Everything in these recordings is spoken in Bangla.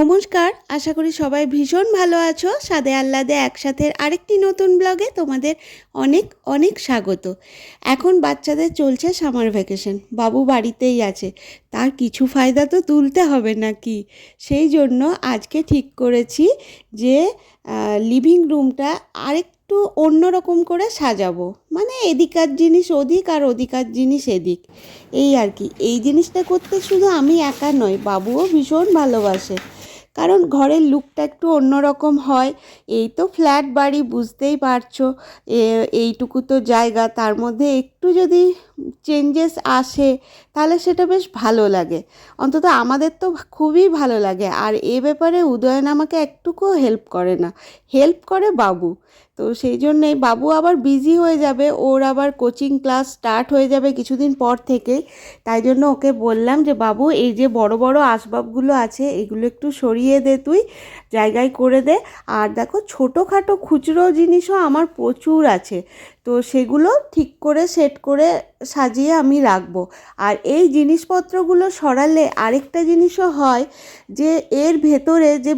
নমস্কার, আশা করি সবাই ভীষণ ভালো আছো। স্বাদে আহ্লাদে একসাথে আরেকটি নতুন ব্লগে তোমাদের অনেক অনেক স্বাগত। এখন বাচ্চাদের চলছে সামার ভ্যাকেশন, বাবু বাড়িতেই আছে, তার কিছু ফায়দা তো তুলতে হবে নাকি। সেই জন্য আজকে ঠিক করেছি যে লিভিং রুমটা আরেকটু অন্যরকম করে সাজাবো, মানে এদিকার জিনিস ওদিক আর ওদিকার জিনিস এদিক, এই আর কি। এই জিনিসটা করতে শুধু আমি একা নয়, বাবুও ভীষণ ভালোবাসে, কারণ ঘরের লুকটা একটু অন্যরকম হয়। এই তো ফ্ল্যাট বাড়ি, বুঝতেই পারছো, এইটুকু তো জায়গা, তার মধ্যে একটু যদি চেঞ্জেস আসে তাহলে সেটা বেশ ভালো লাগে, অন্তত আমাদের তো খুবই ভালো লাগে। আর এ ব্যাপারে উদয়ন আমাকে একটুকুও হেল্প করে না, হেল্প করে বাবু। তো সেই জন্যেই বাবু আবার বিজি হয়ে যাবে, ওর আবার কোচিং ক্লাস স্টার্ট হয়ে যাবে কিছুদিন পর থেকেই। তাই জন্য ওকে বললাম যে বাবু, এই যে বড় বড় আসবাবগুলো আছে এগুলো একটু সরিয়ে দে, তুই জায়গায় করে দে। আর দেখো, ছোটোখাটো খুচরো জিনিসও আমার প্রচুর আছে, তো সেগুলো ঠিক করে সেট করে সাজিয়ে আমি রাখবো। আর এই জিনিসপত্রগুলো সরালে আরেকটা জিনিসও হয়, যে এর ভেতরে যে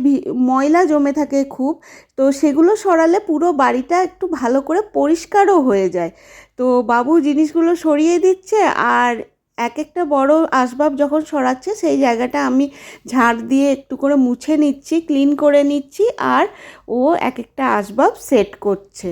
ময়লা জমে থাকে খুব, তো সেগুলো সরালে পুরো বাড়িটা একটু ভালো করে পরিষ্কারও হয়ে যায়। তো বাবু জিনিসগুলো সরিয়ে দিচ্ছে, আর এক একটা বড় আসবাব যখন সরাচ্ছে সেই জায়গাটা আমি ঝাড় দিয়ে একটু করে মুছে নিচ্ছি, ক্লিন করে নিচ্ছি, আর ও এক একটা আসবাব সেট করছে।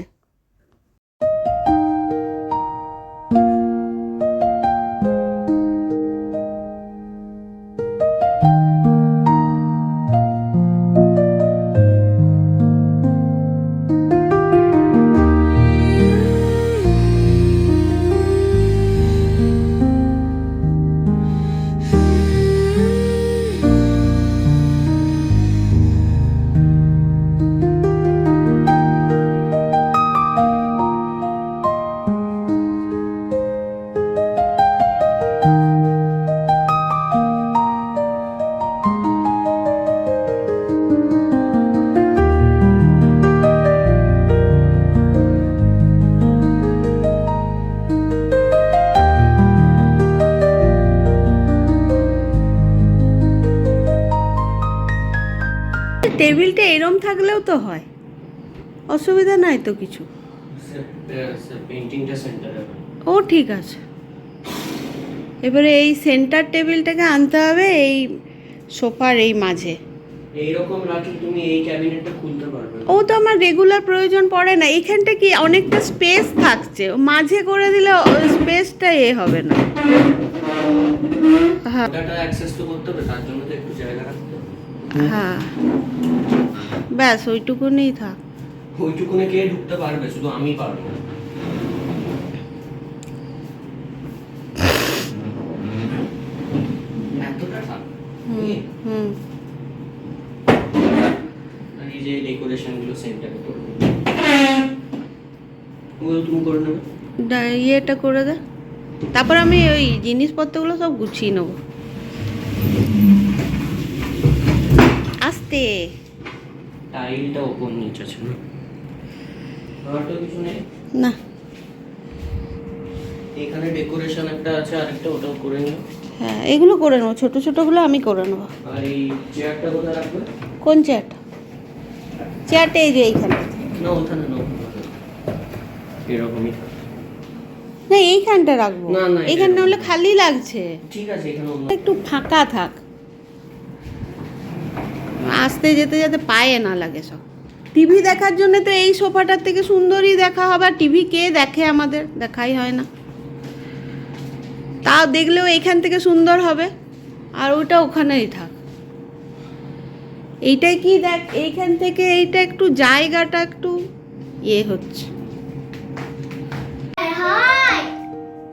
টেবিলটা এরম থাকলেও তো হয়, অসুবিধা নাই তো কিছু। ও ঠিক আছে, এবারে এই সেন্টার টেবিলটাকে আনতে হবে এই সোফার এই মাঝে। এইরকম রাখি তুমি এই ক্যাবিনেটটা খুলতে পারবে। ও তো আমার রেগুলার প্রয়োজন পড়ে না, এখানটা কি অনেকটা স্পেস থাকছে, মাঝে করে দিলে স্পেসটা হবে না। হ্যাঁ ডাটা অ্যাক্সেস তো করতে হবে, তার জন্য তো একটু জায়গা রাখতে হবে। হ্যাঁ, ব্যাস ওইটুকুনি থাক। ওইটুকুনে কে ঢুকতে পারবে? শুধু আমি পারবো। এতটা থাক। হুম, আর এই যে ডেকোরেশনগুলো সেন্টারে করবো, ওগুলো তুমি করে নেবে। ইয়েটা করে দে, তারপর আমি ওই জিনিসপত্রগুলো সব গুছিয়ে নেবো আস্তে। টাইলটা ওপর নিচে ছিল, আর তো কিছু নেই না, এখানে ডেকোরেশন একটা আছে, আরেকটা ওটাও করে নিও। হ্যাঁ এগুলো করে নেবো, ছোটো ছোটোগুলো আমি করে নেবো। আর এই চেয়ারটা কোথায় রাখবে? কোন চেয়ারটা? চেয়ারটা এই যে এইখানে। না ওখানে না, এরকমই না এইখানটা রাখবো, না, না, এইখানটা হলে খালি লাগছে। ঠিক আছে, এখানে একটু ফাঁকা থাক, আসতে যেতে যাতে পায়ে না লাগে সব। টিভি দেখার জন্য তো এই সোফাটার থেকে সুন্দরই দেখা হবে, আর টিভি কে দেখে, আমাদের দেখাই হয় না, তাও দেখলেও এইখান থেকে সুন্দর হবে, আর ওটা ওখানেই থাক। এইটাই কি দেখ, এইখান থেকে এইটা একটু জায়গাটা একটু হচ্ছে।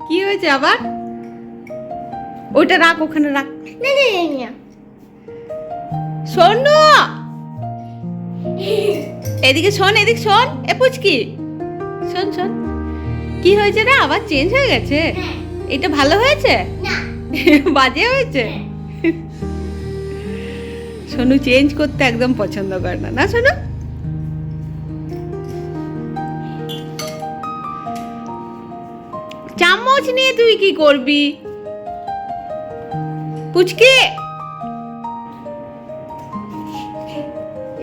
কি হয়েছে আবার? ওইটা রাখ, ওখানে রাখ। শোনো, এদিকে শোন, এদিকে শোন, এ পুচকি শোন শোন, কি হয়েছে রে? আবার চেঞ্জ হয়ে গেছে? এটা ভালো হয়েছে? বাজে হয়েছে? সোনু চেঞ্জ করতে একদম পছন্দ করে না, না সোনু? চামচ নিয়ে তুই কি করবি পুচকে?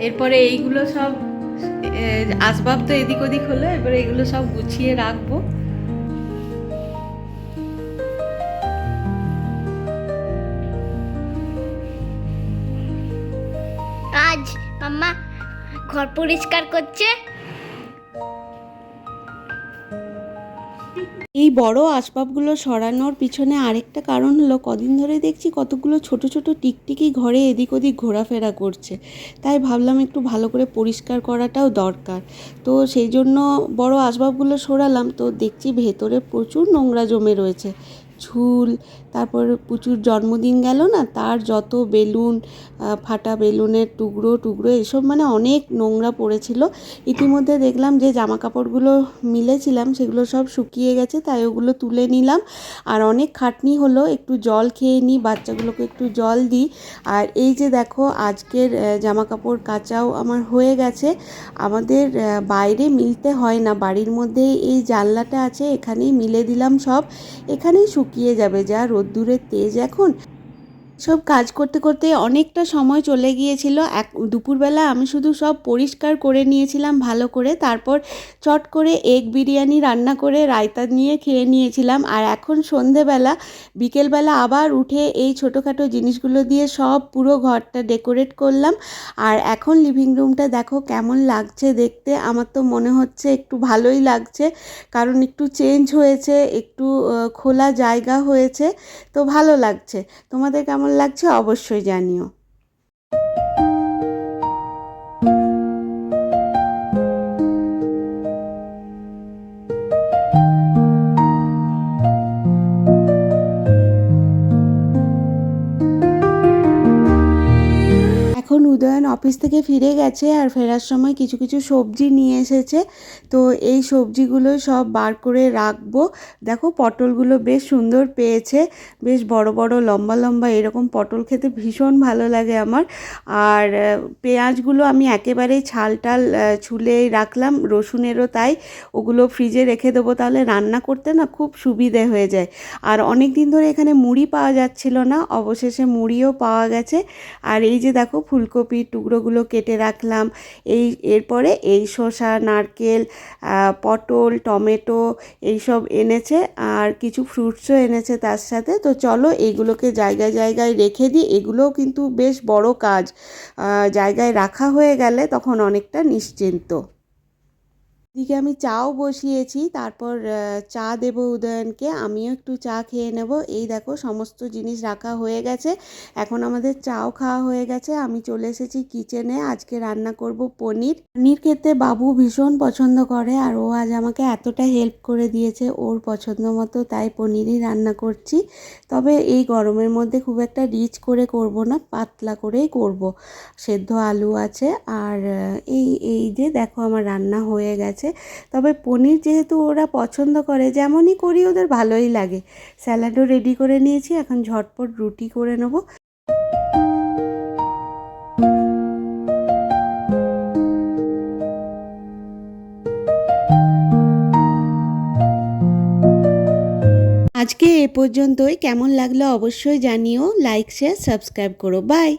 এরপরে এইগুলো সব আসবাব তো এদিক ওদিক হলো, এবারে এগুলো সব গুছিয়ে রাখবো। আজ মাম্মা ঘর পরিষ্কার করছে। এই বড় আসবাবগুলো সরানোর পিছনে আরেকটা কারণ হলো, কদিন ধরে দেখছি কতগুলো ছোট ছোট টিকটিকি ঘরে এদিক ওদিক ঘোরাফেরা করছে, তাই ভাবলাম একটু ভালো করে পরিষ্কার করাটাও দরকার। তো সেই জন্য বড় আসবাবগুলো সরালাম, তো দেখছি ভেতরে প্রচুর নোংরা জমে রয়েছে, ঝুল, তারপর প্রচুর জন্মদিন গেল না, তার যত বেলুন, ফাটা বেলুনের টুকরো টুকরো এসব মানে অনেক নোংরা পড়েছিল। ইতিমধ্যে দেখলাম যে জামা কাপড়গুলো মিলেছিলাম সেগুলো সব শুকিয়ে গেছে, তাই ওগুলো তুলে নিলাম। আর অনেক খাটনি হলো, একটু জল খেয়ে নিই, বাচ্চাগুলোকে একটু জল দিই। আর এই যে দেখো আজকের জামা কাপড় কাচাও আমার হয়ে গেছে। আমাদের বাইরে মিলতে হয় না, বাড়ির মধ্যে এই জানলাটা আছে, এখানেই মিলে দিলাম সব, এখানেই শুকিয়ে যাবে। যা রোদ্দুরের তেজ এখন, সব কাজ করতে করতে অনেকটা সময় চলে গিয়েছিল। দুপুরবেলা আমি শুধু সব পরিষ্কার করে নিয়েছিলাম ভালো করে, তারপর চট করে এগ বিরিয়ানি রান্না করে রায়তা নিয়ে খেয়ে নিয়েছিলাম। আর এখন সন্ধেবেলা, বিকেলবেলা আবার উঠে এই ছোটোখাটো জিনিসগুলো দিয়ে সব পুরো ঘরটা ডেকোরেট করলাম। আর এখন লিভিং রুমটা দেখো কেমন লাগছে দেখতে, আমার তো মনে হচ্ছে একটু ভালোই লাগছে, কারণ একটু চেঞ্জ হয়েছে, একটু খোলা জায়গা হয়েছে, তো ভালো লাগছে। তোমাদের কেমন লাগছে অবশ্যই জানিও। এখন উদয়ন অফিস থেকে ফিরে গেছে, আর ফেরার সময় কিছু কিছু সবজি নিয়ে এসেছে, তো এই সবজিগুলো সব বার করে রাখবো। দেখো পটলগুলো বেশ সুন্দর পেয়েছে, বেশ বড় বড় লম্বা লম্বা, এরকম পটল খেতে ভীষণ ভালো লাগে আমার। আর পেঁয়াজগুলো আমি একেবারেই ছাল টাল ছুলেই রাখলাম, রসুনেরও তাই, ওগুলো ফ্রিজে রেখে দেবো, তাহলে রান্না করতে না খুব সুবিধে হয়ে যায়। আর অনেক দিন ধরে এখানে মুড়ি পাওয়া যাচ্ছিল না, অবশেষে মুড়িও পাওয়া গেছে। আর এই যে দেখো ফুলকপির টুকরোগুলো কেটে রাখলাম। এরপরে এই শসা, নারকেল, পটল, টমেটো এইসব এনেছে, আর কিছু ফ্রুটসও এনেছে তার সাথে। তো চলো এইগুলোকে জায়গায় জায়গায় রেখে দিই, এগুলোও কিন্তু বেশ বড় কাজ, জায়গায় রাখা হয়ে গেলে তখন অনেকটা নিশ্চিন্ত। এদিকে আমি চাও বসিয়েছি, তারপর চা দেবো উদয়নকে, আমিও একটু চা খেয়ে নেব। এই দেখো সমস্ত জিনিস রাখা হয়ে গেছে, এখন আমাদের চাও খাওয়া হয়ে গেছে। আমি চলে এসেছি কিচেনে, আজকে রান্না করব পনির। পনির খেতে বাবু ভীষণ পছন্দ করে, আর ও আজ আমাকে এতটা হেল্প করে দিয়েছে ওর পছন্দ মতো, তাই পনিরই রান্না করছি। তবে এই গরমের মধ্যে খুব একটা রিচ করে করব না, পাতলা করেই করব। সেদ্ধ আলু আছে, আর এই যে দেখো আমার রান্না হয়ে গেছে। তবে পনির যেহেতু ওরা পছন্দ করে, যেমনই করি ওদের ভালোই লাগে। স্যালাডও রেডি করে নিয়েছি, এখন ঝটপট রুটি করে নেব। আজকে এ পর্যন্তই, কেমন লাগলো অবশ্যই জানিও, লাইক শেয়ার সাবস্ক্রাইব করো, বাই।